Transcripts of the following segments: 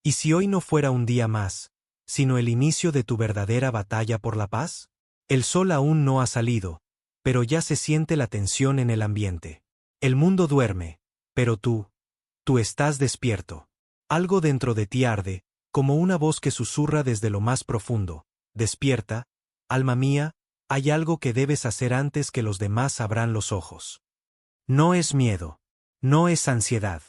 ¿Y si hoy no fuera un día más, sino el inicio de tu verdadera batalla por la paz? El sol aún no ha salido, pero ya se siente la tensión en el ambiente. El mundo duerme, pero tú estás despierto. Algo dentro de ti arde, como una voz que susurra desde lo más profundo. Despierta, alma mía, hay algo que debes hacer antes que los demás abran los ojos. No es miedo, no es ansiedad,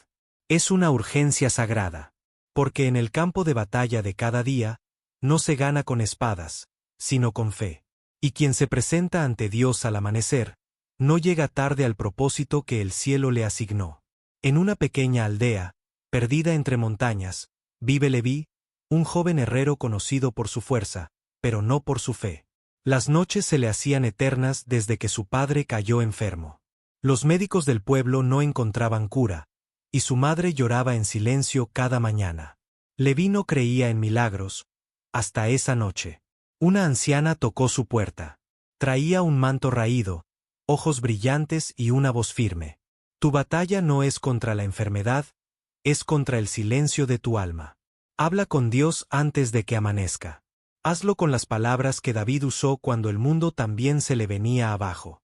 es una urgencia sagrada. Porque en el campo de batalla de cada día, no se gana con espadas, sino con fe. Y quien se presenta ante Dios al amanecer, no llega tarde al propósito que el cielo le asignó. En una pequeña aldea, perdida entre montañas, vive Leví, un joven herrero conocido por su fuerza, pero no por su fe. Las noches se le hacían eternas desde que su padre cayó enfermo. Los médicos del pueblo no encontraban cura, y su madre lloraba en silencio cada mañana. Leví no creía en milagros, hasta esa noche. Una anciana tocó su puerta. Traía un manto raído, ojos brillantes y una voz firme. Tu batalla no es contra la enfermedad, es contra el silencio de tu alma. Habla con Dios antes de que amanezca. Hazlo con las palabras que David usó cuando el mundo también se le venía abajo.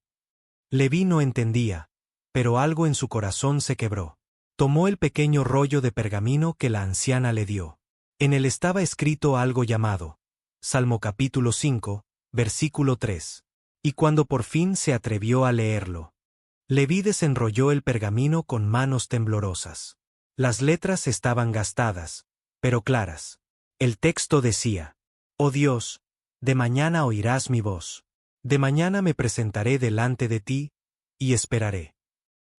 Leví no entendía, pero algo en su corazón se quebró. Tomó el pequeño rollo de pergamino que la anciana le dio. En él estaba escrito algo llamado Salmo capítulo 5, versículo 3. Y cuando por fin se atrevió a leerlo, Leví desenrolló el pergamino con manos temblorosas. Las letras estaban gastadas, pero claras. El texto decía: Oh Dios, de mañana oirás mi voz. De mañana me presentaré delante de ti, y esperaré.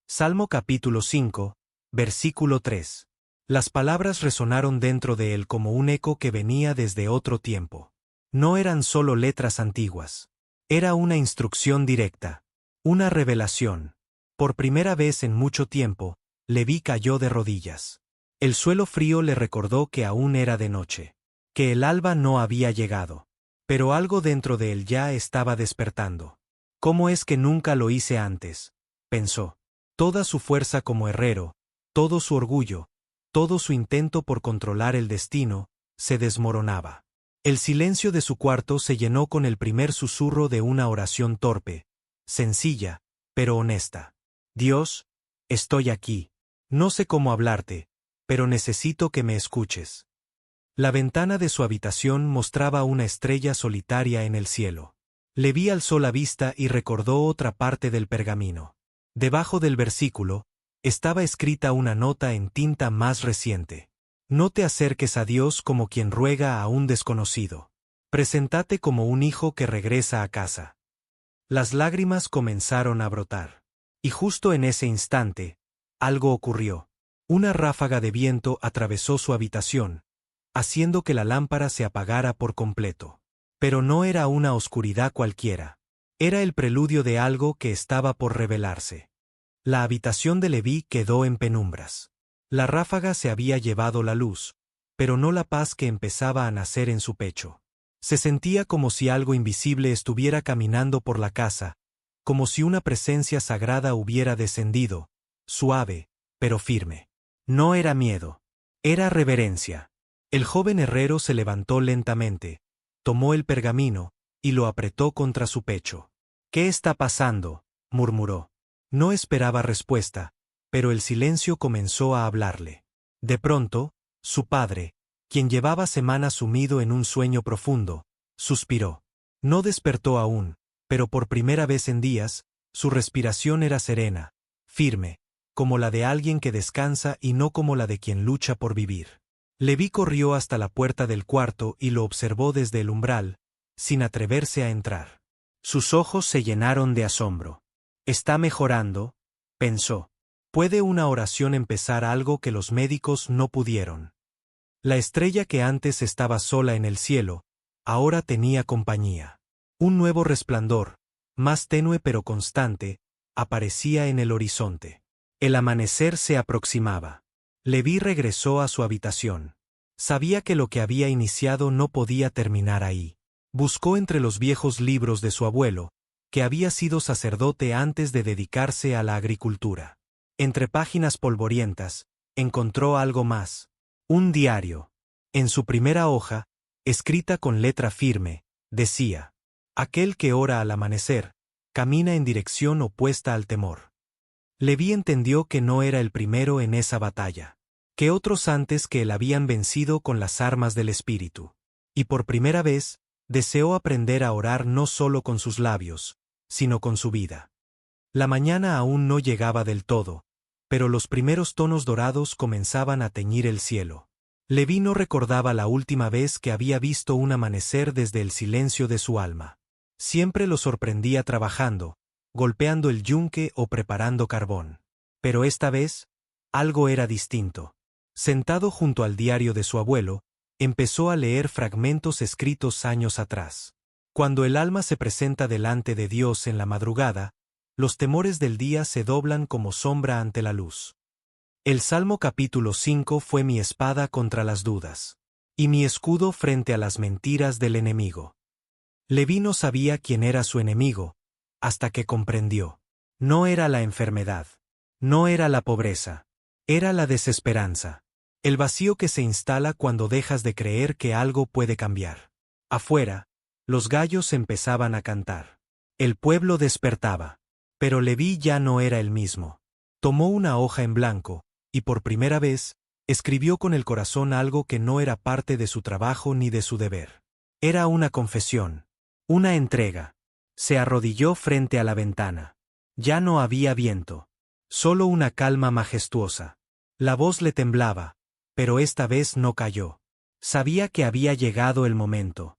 Salmo capítulo 5, versículo 3. Las palabras resonaron dentro de él como un eco que venía desde otro tiempo. No eran solo letras antiguas. Era una instrucción directa. Una revelación. Por primera vez en mucho tiempo, Leví cayó de rodillas. El suelo frío le recordó que aún era de noche. Que el alba no había llegado. Pero algo dentro de él ya estaba despertando. ¿Cómo es que nunca lo hice antes?, pensó. Toda su fuerza como herrero, todo su orgullo, todo su intento por controlar el destino, se desmoronaba. El silencio de su cuarto se llenó con el primer susurro de una oración torpe, sencilla, pero honesta. Dios, estoy aquí. No sé cómo hablarte, pero necesito que me escuches. La ventana de su habitación mostraba una estrella solitaria en el cielo. Leví alzó la vista y recordó otra parte del pergamino. Debajo del versículo, estaba escrita una nota en tinta más reciente. No te acerques a Dios como quien ruega a un desconocido. Preséntate como un hijo que regresa a casa. Las lágrimas comenzaron a brotar. Y justo en ese instante, algo ocurrió. Una ráfaga de viento atravesó su habitación, haciendo que la lámpara se apagara por completo. Pero no era una oscuridad cualquiera. Era el preludio de algo que estaba por revelarse. La habitación de Leví quedó en penumbras. La ráfaga se había llevado la luz, pero no la paz que empezaba a nacer en su pecho. Se sentía como si algo invisible estuviera caminando por la casa, como si una presencia sagrada hubiera descendido, suave, pero firme. No era miedo, era reverencia. El joven herrero se levantó lentamente, tomó el pergamino, y lo apretó contra su pecho. ¿Qué está pasando?, murmuró. No esperaba respuesta, pero el silencio comenzó a hablarle. De pronto, su padre, quien llevaba semanas sumido en un sueño profundo, suspiró. No despertó aún, pero por primera vez en días, su respiración era serena, firme, como la de alguien que descansa y no como la de quien lucha por vivir. Leví corrió hasta la puerta del cuarto y lo observó desde el umbral, sin atreverse a entrar. Sus ojos se llenaron de asombro. Está mejorando, pensó. ¿Puede una oración empezar algo que los médicos no pudieron? La estrella que antes estaba sola en el cielo, ahora tenía compañía. Un nuevo resplandor, más tenue pero constante, aparecía en el horizonte. El amanecer se aproximaba. Leví regresó a su habitación. Sabía que lo que había iniciado no podía terminar ahí. Buscó entre los viejos libros de su abuelo, que había sido sacerdote antes de dedicarse a la agricultura. Entre páginas polvorientas, encontró algo más. Un diario. En su primera hoja, escrita con letra firme, decía: aquel que ora al amanecer, camina en dirección opuesta al temor. Leví entendió que no era el primero en esa batalla, que otros antes que él habían vencido con las armas del espíritu. Y por primera vez, deseó aprender a orar no solo con sus labios, sino con su vida. La mañana aún no llegaba del todo, pero los primeros tonos dorados comenzaban a teñir el cielo. Leví no recordaba la última vez que había visto un amanecer desde el silencio de su alma. Siempre lo sorprendía trabajando, golpeando el yunque o preparando carbón. Pero esta vez, algo era distinto. Sentado junto al diario de su abuelo, empezó a leer fragmentos escritos años atrás. Cuando el alma se presenta delante de Dios en la madrugada, los temores del día se doblan como sombra ante la luz. El Salmo capítulo 5 fue mi espada contra las dudas, y mi escudo frente a las mentiras del enemigo. Leví no sabía quién era su enemigo, hasta que comprendió. No era la enfermedad, no era la pobreza, era la desesperanza, el vacío que se instala cuando dejas de creer que algo puede cambiar. Afuera, los gallos empezaban a cantar. El pueblo despertaba. Pero Leví ya no era el mismo. Tomó una hoja en blanco, y por primera vez, escribió con el corazón algo que no era parte de su trabajo ni de su deber. Era una confesión, una entrega. Se arrodilló frente a la ventana. Ya no había viento, solo una calma majestuosa. La voz le temblaba, pero esta vez no cayó. Sabía que había llegado el momento.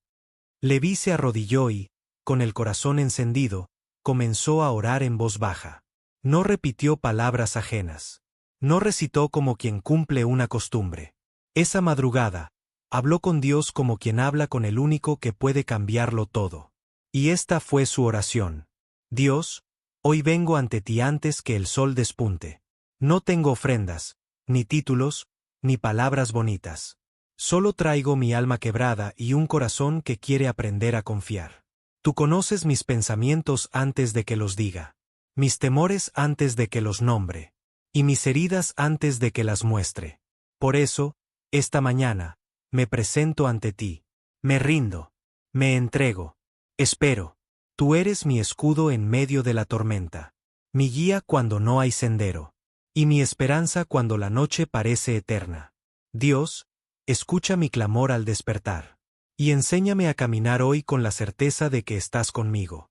Leví se arrodilló y, con el corazón encendido, comenzó a orar en voz baja. No repitió palabras ajenas. No recitó como quien cumple una costumbre. Esa madrugada, habló con Dios como quien habla con el único que puede cambiarlo todo. Y esta fue su oración. Dios, hoy vengo ante ti antes que el sol despunte. No tengo ofrendas, ni títulos, ni palabras bonitas. Solo traigo mi alma quebrada y un corazón que quiere aprender a confiar. Tú conoces mis pensamientos antes de que los diga, mis temores antes de que los nombre, y mis heridas antes de que las muestre. Por eso, esta mañana, me presento ante ti, me rindo, me entrego, espero. Tú eres mi escudo en medio de la tormenta, mi guía cuando no hay sendero, y mi esperanza cuando la noche parece eterna. Dios, escucha mi clamor al despertar. Y enséñame a caminar hoy con la certeza de que estás conmigo.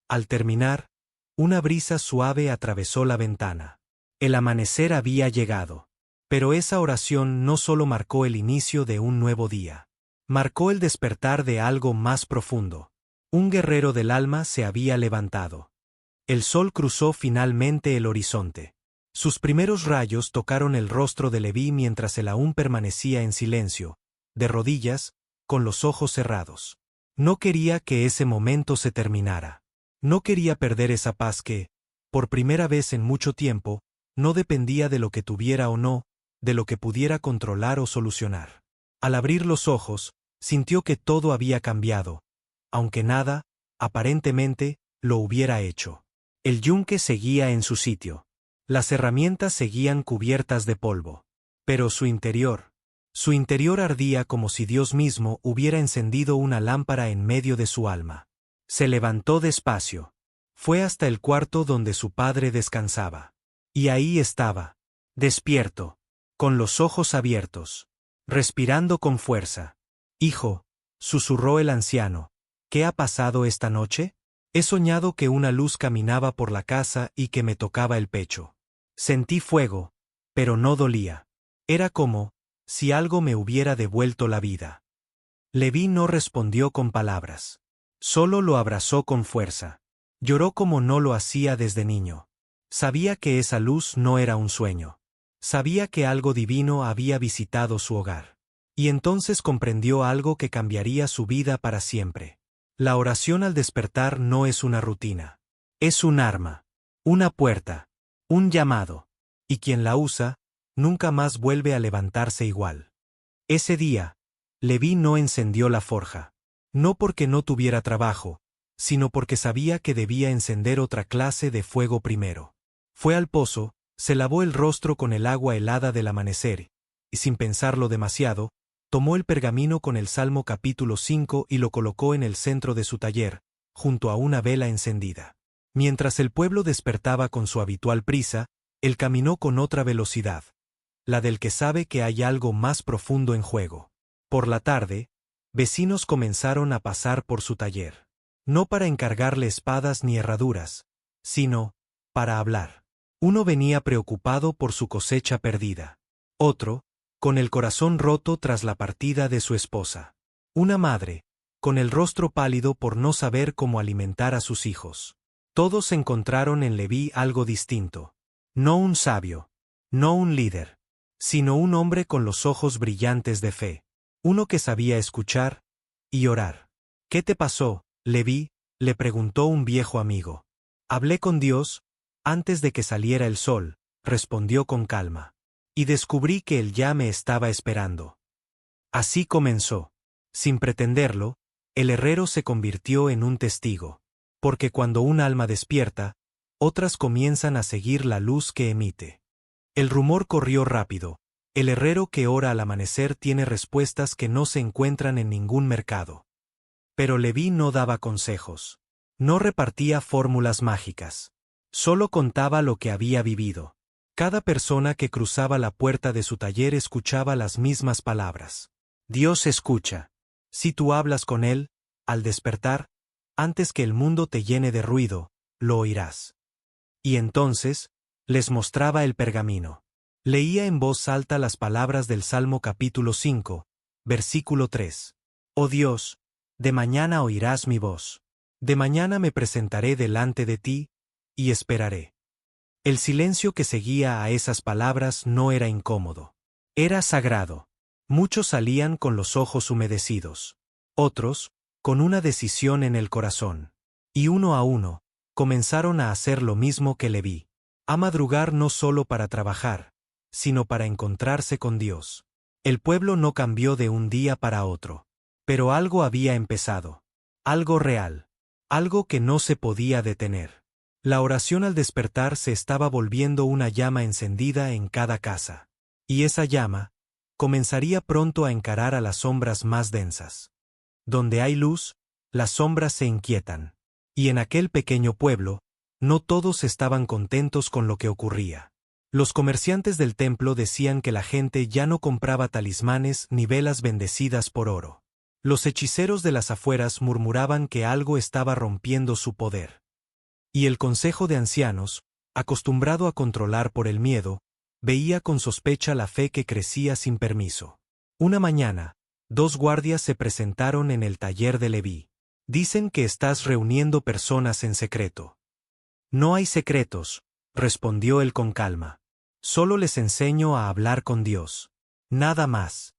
Al terminar, una brisa suave atravesó la ventana. El amanecer había llegado. Pero esa oración no solo marcó el inicio de un nuevo día. Marcó el despertar de algo más profundo. Un guerrero del alma se había levantado. El sol cruzó finalmente el horizonte. Sus primeros rayos tocaron el rostro de Leví mientras él aún permanecía en silencio, de rodillas, con los ojos cerrados. No quería que ese momento se terminara. No quería perder esa paz que, por primera vez en mucho tiempo, no dependía de lo que tuviera o no, de lo que pudiera controlar o solucionar. Al abrir los ojos, sintió que todo había cambiado, aunque nada, aparentemente, lo hubiera hecho. El yunque seguía en su sitio. Las herramientas seguían cubiertas de polvo. Pero su interior ardía como si Dios mismo hubiera encendido una lámpara en medio de su alma. Se levantó despacio. Fue hasta el cuarto donde su padre descansaba. Y ahí estaba, despierto, con los ojos abiertos, respirando con fuerza. «Hijo», susurró el anciano, «¿qué ha pasado esta noche? He soñado que una luz caminaba por la casa y que me tocaba el pecho. Sentí fuego, pero no dolía. Era como si algo me hubiera devuelto la vida». Leví no respondió con palabras. Solo lo abrazó con fuerza. Lloró como no lo hacía desde niño. Sabía que esa luz no era un sueño. Sabía que algo divino había visitado su hogar. Y entonces comprendió algo que cambiaría su vida para siempre. La oración al despertar no es una rutina. Es un arma, una puerta, un llamado. Y quien la usa, nunca más vuelve a levantarse igual. Ese día, Leví no encendió la forja. No porque no tuviera trabajo, sino porque sabía que debía encender otra clase de fuego primero. Fue al pozo, se lavó el rostro con el agua helada del amanecer, y sin pensarlo demasiado, tomó el pergamino con el Salmo capítulo 5 y lo colocó en el centro de su taller, junto a una vela encendida. Mientras el pueblo despertaba con su habitual prisa, él caminó con otra velocidad, la del que sabe que hay algo más profundo en juego. Por la tarde, vecinos comenzaron a pasar por su taller. No para encargarle espadas ni herraduras, sino para hablar. Uno venía preocupado por su cosecha perdida. Otro, con el corazón roto tras la partida de su esposa. Una madre, con el rostro pálido por no saber cómo alimentar a sus hijos. Todos encontraron en Leví algo distinto. No un sabio, no un líder, sino un hombre con los ojos brillantes de fe. Uno que sabía escuchar y orar. ¿Qué te pasó, Leví?, le preguntó un viejo amigo. Hablé con Dios antes de que saliera el sol, respondió con calma. Y descubrí que Él ya me estaba esperando. Así comenzó. Sin pretenderlo, el herrero se convirtió en un testigo. Porque cuando un alma despierta, otras comienzan a seguir la luz que emite. El rumor corrió rápido. El herrero que ora al amanecer tiene respuestas que no se encuentran en ningún mercado. Pero Leví no daba consejos. No repartía fórmulas mágicas. Solo contaba lo que había vivido. Cada persona que cruzaba la puerta de su taller escuchaba las mismas palabras. Dios escucha. Si tú hablas con Él, al despertar, antes que el mundo te llene de ruido, lo oirás. Y entonces, les mostraba el pergamino. Leía en voz alta las palabras del Salmo capítulo 5, versículo 3. Oh Dios, de mañana oirás mi voz. De mañana me presentaré delante de ti, y esperaré. El silencio que seguía a esas palabras no era incómodo. Era sagrado. Muchos salían con los ojos humedecidos. Otros, con una decisión en el corazón. Y uno a uno, comenzaron a hacer lo mismo que Leví. A madrugar no solo para trabajar, sino para encontrarse con Dios. El pueblo no cambió de un día para otro. Pero algo había empezado. Algo real. Algo que no se podía detener. La oración al despertar se estaba volviendo una llama encendida en cada casa. Y esa llama comenzaría pronto a encarar a las sombras más densas. Donde hay luz, las sombras se inquietan. Y en aquel pequeño pueblo, no todos estaban contentos con lo que ocurría. Los comerciantes del templo decían que la gente ya no compraba talismanes ni velas bendecidas por oro. Los hechiceros de las afueras murmuraban que algo estaba rompiendo su poder. Y el consejo de ancianos, acostumbrado a controlar por el miedo, veía con sospecha la fe que crecía sin permiso. Una mañana, 2 guardias se presentaron en el taller de Leví. Dicen que estás reuniendo personas en secreto. No hay secretos, respondió él con calma. Solo les enseño a hablar con Dios. Nada más.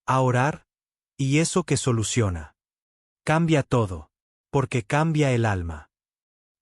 A orar, y eso que soluciona. Cambia todo, porque cambia el alma.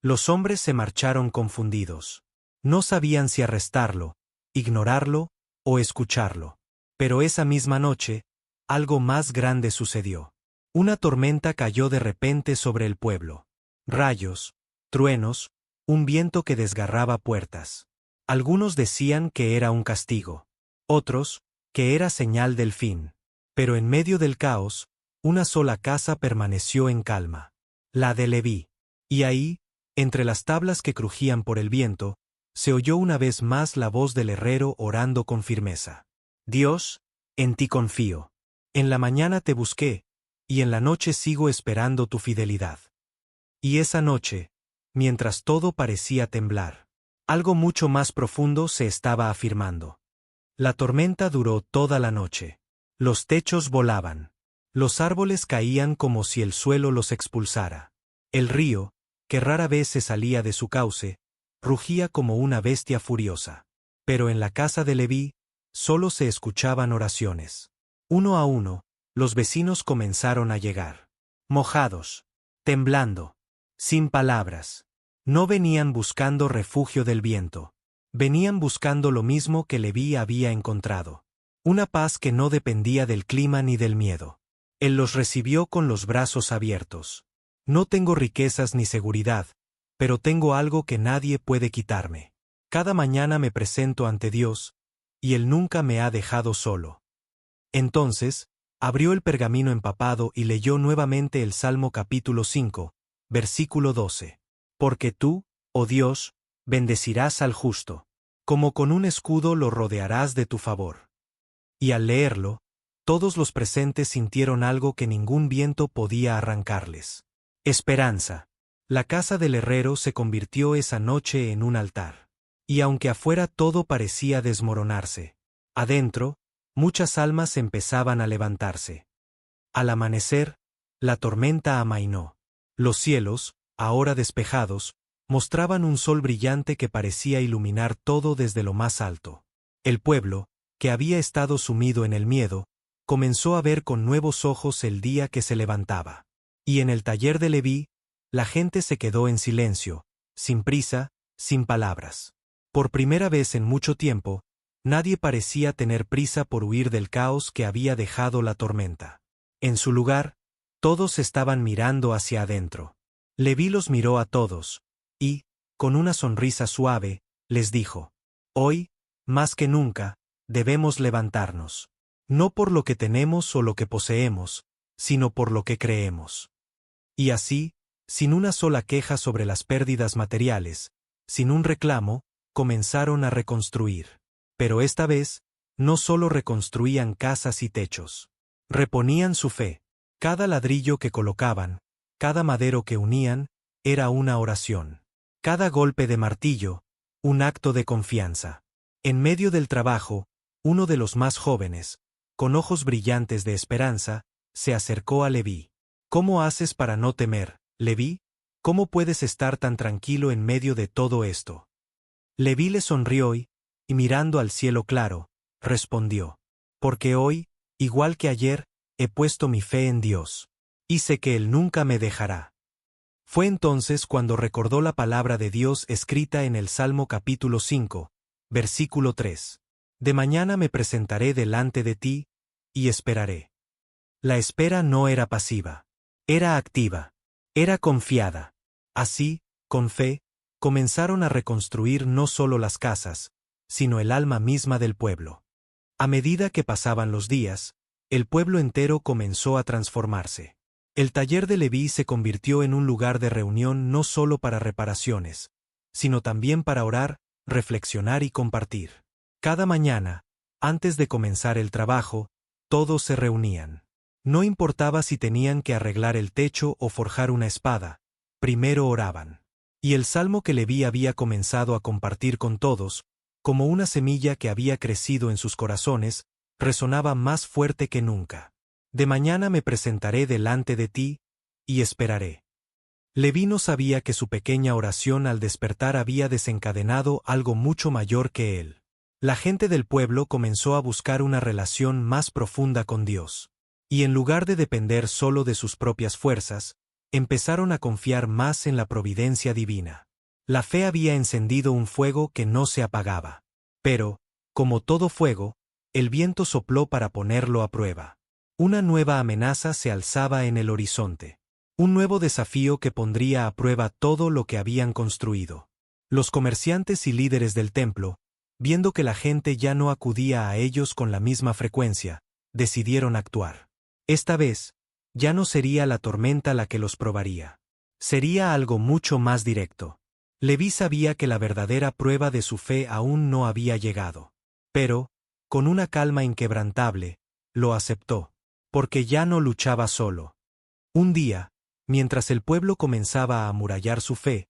Los hombres se marcharon confundidos. No sabían si arrestarlo, ignorarlo o escucharlo. Pero esa misma noche, algo más grande sucedió. Una tormenta cayó de repente sobre el pueblo. Rayos, truenos, un viento que desgarraba puertas. Algunos decían que era un castigo. Otros, que era señal del fin. Pero en medio del caos, una sola casa permaneció en calma. La de Leví. Y ahí, entre las tablas que crujían por el viento, se oyó una vez más la voz del herrero orando con firmeza. Dios, en ti confío. En la mañana te busqué, y en la noche sigo esperando tu fidelidad. Y esa noche, mientras todo parecía temblar, algo mucho más profundo se estaba afirmando. La tormenta duró toda la noche. Los techos volaban. Los árboles caían como si el suelo los expulsara. El río, que rara vez se salía de su cauce, rugía como una bestia furiosa. Pero en la casa de Leví, solo se escuchaban oraciones. Uno a uno, los vecinos comenzaron a llegar. Mojados, temblando, sin palabras. No venían buscando refugio del viento. Venían buscando lo mismo que Leví había encontrado. Una paz que no dependía del clima ni del miedo. Él los recibió con los brazos abiertos. No tengo riquezas ni seguridad, pero tengo algo que nadie puede quitarme. Cada mañana me presento ante Dios, y Él nunca me ha dejado solo. Entonces, Abrió el pergamino empapado y leyó nuevamente el Salmo capítulo 5, versículo 12. Porque tú, oh Dios, bendecirás al justo. Como con un escudo lo rodearás de tu favor. Y al leerlo, todos los presentes sintieron algo que ningún viento podía arrancarles. Esperanza. La casa del herrero se convirtió esa noche en un altar. Y aunque afuera todo parecía desmoronarse, adentro, muchas almas empezaban a levantarse. Al amanecer, la tormenta amainó. Los cielos, ahora despejados, mostraban un sol brillante que parecía iluminar todo desde lo más alto. El pueblo, que había estado sumido en el miedo, comenzó a ver con nuevos ojos el día que se levantaba. Y en el taller de Leví, la gente se quedó en silencio, sin prisa, sin palabras. Por primera vez en mucho tiempo, nadie parecía tener prisa por huir del caos que había dejado la tormenta. En su lugar, todos estaban mirando hacia adentro. Leví los miró a todos, y, con una sonrisa suave, les dijo: Hoy, más que nunca, debemos levantarnos. No por lo que tenemos o lo que poseemos, sino por lo que creemos. Y así, sin una sola queja sobre las pérdidas materiales, sin un reclamo, comenzaron a reconstruir. Pero esta vez, no solo reconstruían casas y techos. Reponían su fe. Cada ladrillo que colocaban, cada madero que unían, era una oración. Cada golpe de martillo, un acto de confianza. En medio del trabajo, uno de los más jóvenes, con ojos brillantes de esperanza, se acercó a Leví. ¿Cómo haces para no temer, Leví? ¿Cómo puedes estar tan tranquilo en medio de todo esto? Leví le sonrió y, mirando al cielo claro, respondió: Porque hoy, igual que ayer, he puesto mi fe en Dios. Y sé que Él nunca me dejará. Fue entonces cuando recordó la palabra de Dios escrita en el Salmo capítulo 5, versículo 3. De mañana me presentaré delante de ti, y esperaré. La espera no era pasiva. Era activa. Era confiada. Así, con fe, comenzaron a reconstruir no solo las casas, sino el alma misma del pueblo. A medida que pasaban los días, el pueblo entero comenzó a transformarse. El taller de Leví se convirtió en un lugar de reunión no solo para reparaciones, sino también para orar, reflexionar y compartir. Cada mañana, antes de comenzar el trabajo, todos se reunían. No importaba si tenían que arreglar el techo o forjar una espada, primero oraban. Y el salmo que Leví había comenzado a compartir con todos, como una semilla que había crecido en sus corazones, resonaba más fuerte que nunca. De mañana me presentaré delante de ti, y esperaré. Leví no sabía que su pequeña oración al despertar había desencadenado algo mucho mayor que él. La gente del pueblo comenzó a buscar una relación más profunda con Dios. Y en lugar de depender solo de sus propias fuerzas, empezaron a confiar más en la providencia divina. La fe había encendido un fuego que no se apagaba. Pero, como todo fuego, el viento sopló para ponerlo a prueba. Una nueva amenaza se alzaba en el horizonte. Un nuevo desafío que pondría a prueba todo lo que habían construido. Los comerciantes y líderes del templo, viendo que la gente ya no acudía a ellos con la misma frecuencia, decidieron actuar. Esta vez, ya no sería la tormenta la que los probaría. Sería algo mucho más directo. Leví sabía que la verdadera prueba de su fe aún no había llegado. Pero, con una calma inquebrantable, lo aceptó. Porque ya no luchaba solo. Un día, mientras el pueblo comenzaba a amurallar su fe,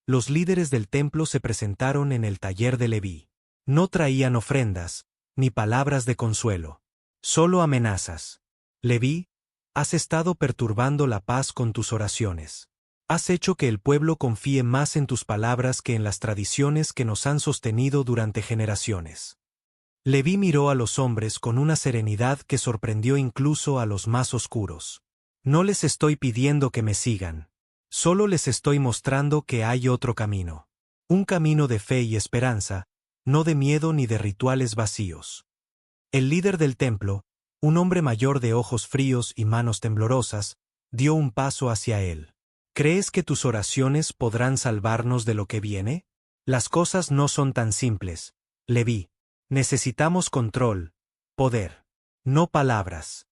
los líderes del templo se presentaron en el taller de Leví. No traían ofrendas, ni palabras de consuelo. Solo amenazas. Leví, has estado perturbando la paz con tus oraciones. Has hecho que el pueblo confíe más en tus palabras que en las tradiciones que nos han sostenido durante generaciones. Leví miró a los hombres con una serenidad que sorprendió incluso a los más oscuros. No les estoy pidiendo que me sigan. Solo les estoy mostrando que hay otro camino. Un camino de fe y esperanza, no de miedo ni de rituales vacíos. El líder del templo, un hombre mayor de ojos fríos y manos temblorosas, dio un paso hacia él. ¿Crees que tus oraciones podrán salvarnos de lo que viene? Las cosas no son tan simples, Leví. Necesitamos control, poder, no palabras.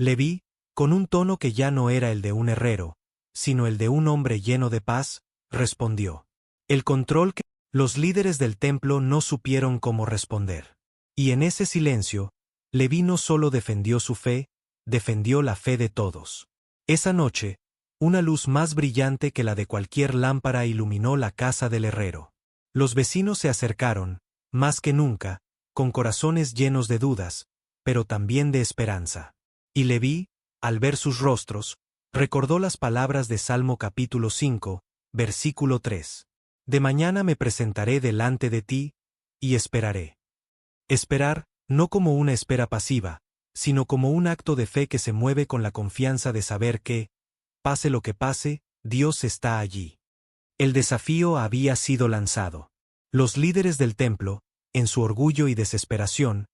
Leví, con un tono que ya no era el de un herrero, sino el de un hombre lleno de paz, respondió. El control que los líderes del templo no supieron cómo responder. Y en ese silencio, Leví no solo defendió su fe, defendió la fe de todos. Esa noche, una luz más brillante que la de cualquier lámpara iluminó la casa del herrero. Los vecinos se acercaron, más que nunca, con corazones llenos de dudas, pero también de esperanza. Y Leví, al ver sus rostros, recordó las palabras de Salmo capítulo 5, versículo 3. De mañana me presentaré delante de ti, y esperaré. Esperar, no como una espera pasiva, sino como un acto de fe que se mueve con la confianza de saber que, pase lo que pase, Dios está allí. El desafío había sido lanzado. Los líderes del templo, en su orgullo y desesperación,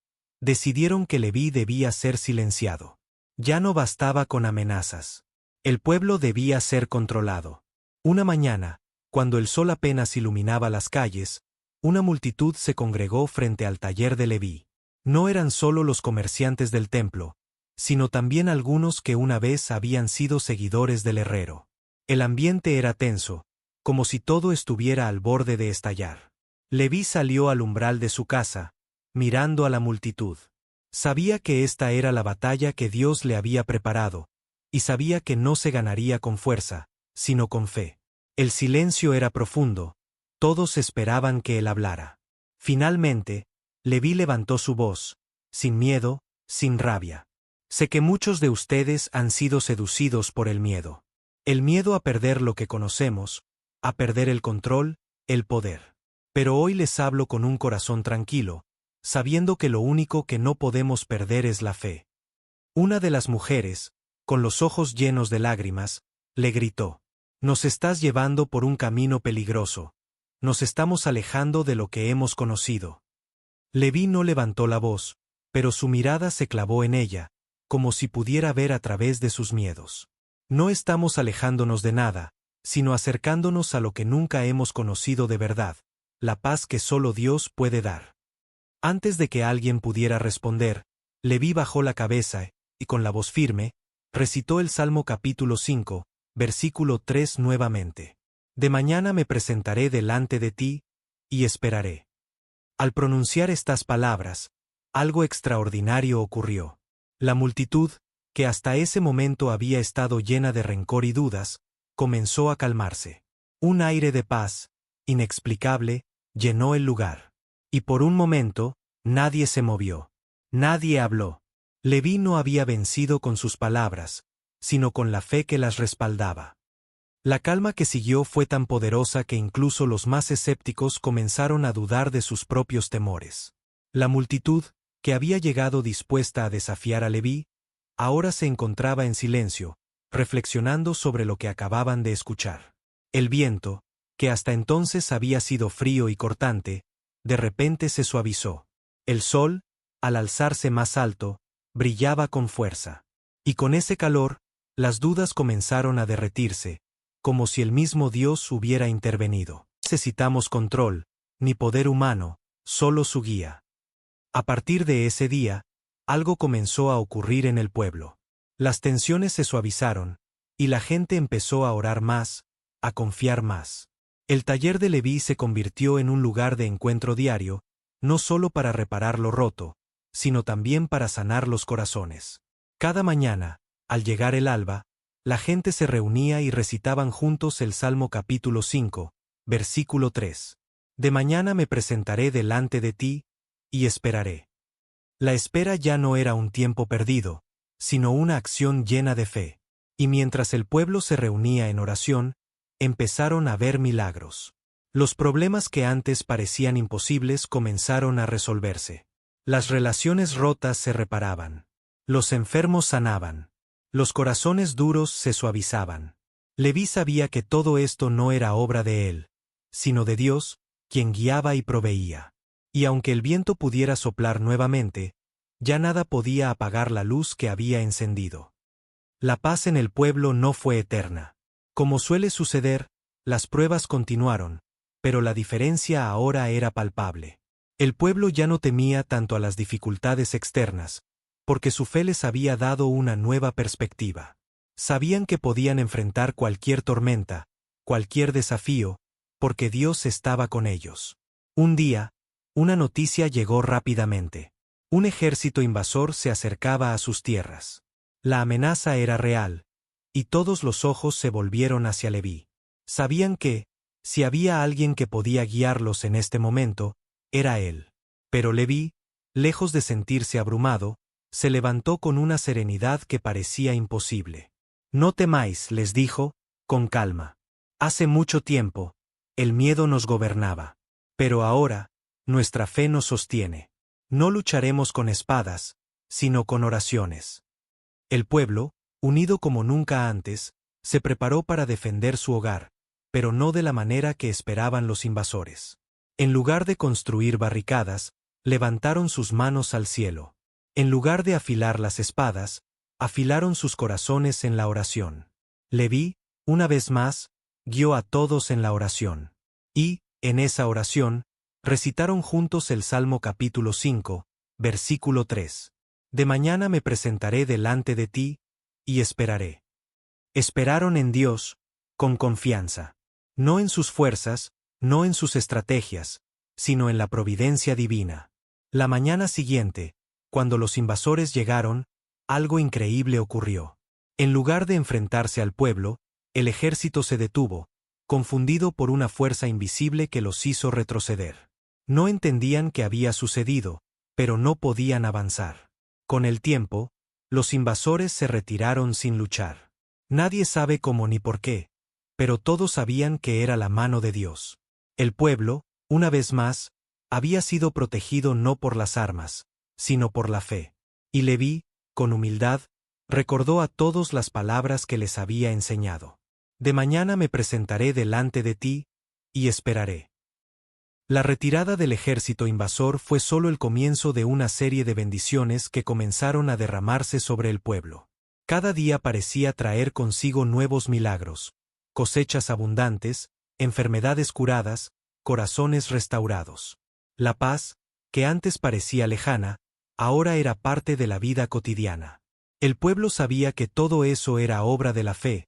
decidieron que Leví debía ser silenciado. Ya no bastaba con amenazas. El pueblo debía ser controlado. Una mañana, cuando el sol apenas iluminaba las calles, una multitud se congregó frente al taller de Leví. No eran solo los comerciantes del templo, sino también algunos que una vez habían sido seguidores del herrero. El ambiente era tenso, como si todo estuviera al borde de estallar. Leví salió al umbral de su casa, mirando a la multitud. Sabía que esta era la batalla que Dios le había preparado, y sabía que no se ganaría con fuerza, sino con fe. El silencio era profundo, todos esperaban que él hablara. Finalmente, Leví levantó su voz, sin miedo, sin rabia. Sé que muchos de ustedes han sido seducidos por el miedo. El miedo a perder lo que conocemos, a perder el control, el poder. Pero hoy les hablo con un corazón tranquilo, sabiendo que lo único que no podemos perder es la fe. Una de las mujeres, con los ojos llenos de lágrimas, le gritó: Nos estás llevando por un camino peligroso. Nos estamos alejando de lo que hemos conocido. Leví no levantó la voz, pero su mirada se clavó en ella, como si pudiera ver a través de sus miedos. No estamos alejándonos de nada, sino acercándonos a lo que nunca hemos conocido de verdad, la paz que solo Dios puede dar. Antes de que alguien pudiera responder, Leví bajó la cabeza y con la voz firme, recitó el Salmo capítulo 5, versículo 3 nuevamente. De mañana me presentaré delante de ti, y esperaré. Al pronunciar estas palabras, algo extraordinario ocurrió. La multitud, que hasta ese momento había estado llena de rencor y dudas, comenzó a calmarse. Un aire de paz, inexplicable, llenó el lugar. Y por un momento, nadie se movió. Nadie habló. Leví no había vencido con sus palabras, sino con la fe que las respaldaba. La calma que siguió fue tan poderosa que incluso los más escépticos comenzaron a dudar de sus propios temores. La multitud, que había llegado dispuesta a desafiar a Leví, ahora se encontraba en silencio, reflexionando sobre lo que acababan de escuchar. El viento, que hasta entonces había sido frío y cortante, de repente se suavizó. El sol, al alzarse más alto, brillaba con fuerza. Y con ese calor, las dudas comenzaron a derretirse, como si el mismo Dios hubiera intervenido. No necesitamos control, ni poder humano, solo su guía. A partir de ese día, algo comenzó a ocurrir en el pueblo. Las tensiones se suavizaron, y la gente empezó a orar más, a confiar más. El taller de Leví se convirtió en un lugar de encuentro diario, no solo para reparar lo roto, sino también para sanar los corazones. Cada mañana, al llegar el alba, la gente se reunía y recitaban juntos el Salmo capítulo 5, versículo 3. De mañana me presentaré delante de ti, y esperaré. La espera ya no era un tiempo perdido, sino una acción llena de fe. Y mientras el pueblo se reunía en oración, empezaron a ver milagros. Los problemas que antes parecían imposibles comenzaron a resolverse. Las relaciones rotas se reparaban. Los enfermos sanaban. Los corazones duros se suavizaban. Leví sabía que todo esto no era obra de él, sino de Dios, quien guiaba y proveía. Y aunque el viento pudiera soplar nuevamente, ya nada podía apagar la luz que había encendido. La paz en el pueblo no fue eterna. Como suele suceder, las pruebas continuaron, pero la diferencia ahora era palpable. El pueblo ya no temía tanto a las dificultades externas, porque su fe les había dado una nueva perspectiva. Sabían que podían enfrentar cualquier tormenta, cualquier desafío, porque Dios estaba con ellos. Un día, una noticia llegó rápidamente. Un ejército invasor se acercaba a sus tierras. La amenaza era real, y todos los ojos se volvieron hacia Leví. Sabían que, si había alguien que podía guiarlos en este momento, era él. Pero Leví, lejos de sentirse abrumado, se levantó con una serenidad que parecía imposible. No temáis, les dijo, con calma. Hace mucho tiempo, el miedo nos gobernaba. Pero ahora, nuestra fe nos sostiene. No lucharemos con espadas, sino con oraciones. El pueblo, unido como nunca antes, se preparó para defender su hogar, pero no de la manera que esperaban los invasores. En lugar de construir barricadas, levantaron sus manos al cielo. En lugar de afilar las espadas, afilaron sus corazones en la oración. Leví, una vez más, guió a todos en la oración. Y, en esa oración, recitaron juntos el Salmo capítulo 5, versículo 3. De mañana me presentaré delante de ti, y esperaré. Esperaron en Dios, con confianza. No en sus fuerzas, no en sus estrategias, sino en la providencia divina. La mañana siguiente, cuando los invasores llegaron, algo increíble ocurrió. En lugar de enfrentarse al pueblo, el ejército se detuvo, confundido por una fuerza invisible que los hizo retroceder. No entendían qué había sucedido, pero no podían avanzar. Con el tiempo, los invasores se retiraron sin luchar. Nadie sabe cómo ni por qué, pero todos sabían que era la mano de Dios. El pueblo, una vez más, había sido protegido no por las armas, sino por la fe. Y Leví, con humildad, recordó a todos las palabras que les había enseñado. De mañana me presentaré delante de ti, y esperaré. La retirada del ejército invasor fue solo el comienzo de una serie de bendiciones que comenzaron a derramarse sobre el pueblo. Cada día parecía traer consigo nuevos milagros, cosechas abundantes, enfermedades curadas, corazones restaurados. La paz, que antes parecía lejana, ahora era parte de la vida cotidiana. El pueblo sabía que todo eso era obra de la fe,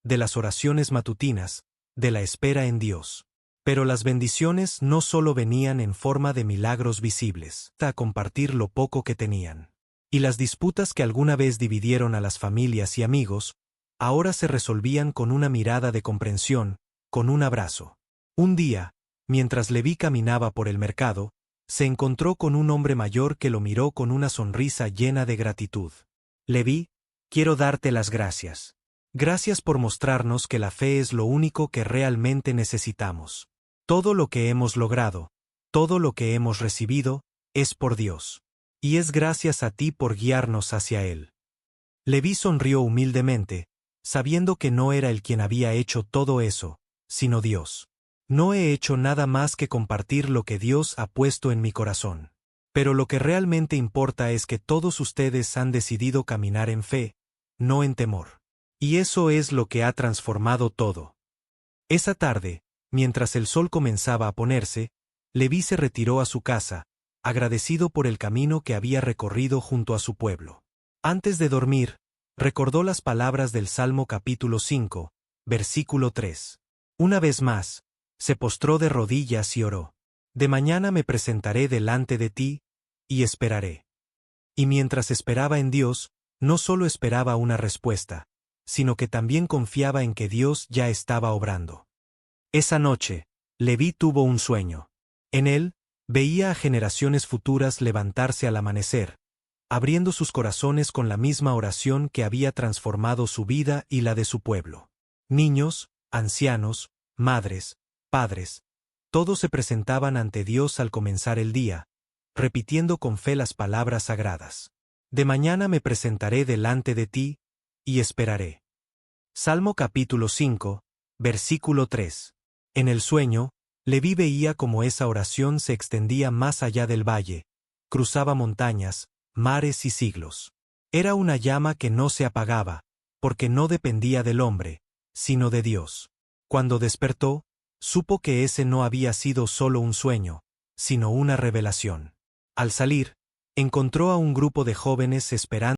de las oraciones matutinas, de la espera en Dios. Pero las bendiciones no solo venían en forma de milagros visibles, a compartir lo poco que tenían. Y las disputas que alguna vez dividieron a las familias y amigos, ahora se resolvían con una mirada de comprensión, con un abrazo. Un día, mientras Leví caminaba por el mercado, se encontró con un hombre mayor que lo miró con una sonrisa llena de gratitud. Leví, quiero darte las gracias. Gracias por mostrarnos que la fe es lo único que realmente necesitamos. Todo lo que hemos logrado, todo lo que hemos recibido, es por Dios. Y es gracias a ti por guiarnos hacia Él. Leví sonrió humildemente, sabiendo que no era él quien había hecho todo eso, sino Dios. No he hecho nada más que compartir lo que Dios ha puesto en mi corazón. Pero lo que realmente importa es que todos ustedes han decidido caminar en fe, no en temor. Y eso es lo que ha transformado todo. Esa tarde, mientras el sol comenzaba a ponerse, Leví se retiró a su casa, agradecido por el camino que había recorrido junto a su pueblo. Antes de dormir, recordó las palabras del Salmo capítulo 5, versículo 3. Una vez más, se postró de rodillas y oró. De mañana me presentaré delante de ti, y esperaré. Y mientras esperaba en Dios, no solo esperaba una respuesta, sino que también confiaba en que Dios ya estaba obrando. Esa noche, Leví tuvo un sueño. En él, veía a generaciones futuras levantarse al amanecer, abriendo sus corazones con la misma oración que había transformado su vida y la de su pueblo. Niños, ancianos, madres, padres, todos se presentaban ante Dios al comenzar el día, repitiendo con fe las palabras sagradas. De mañana me presentaré delante de ti, y esperaré. Salmo capítulo 5, versículo 3. En el sueño, Leví veía cómo esa oración se extendía más allá del valle, cruzaba montañas, mares y siglos. Era una llama que no se apagaba, porque no dependía del hombre, sino de Dios. Cuando despertó, supo que ese no había sido solo un sueño, sino una revelación. Al salir, Encontró a un grupo de jóvenes esperando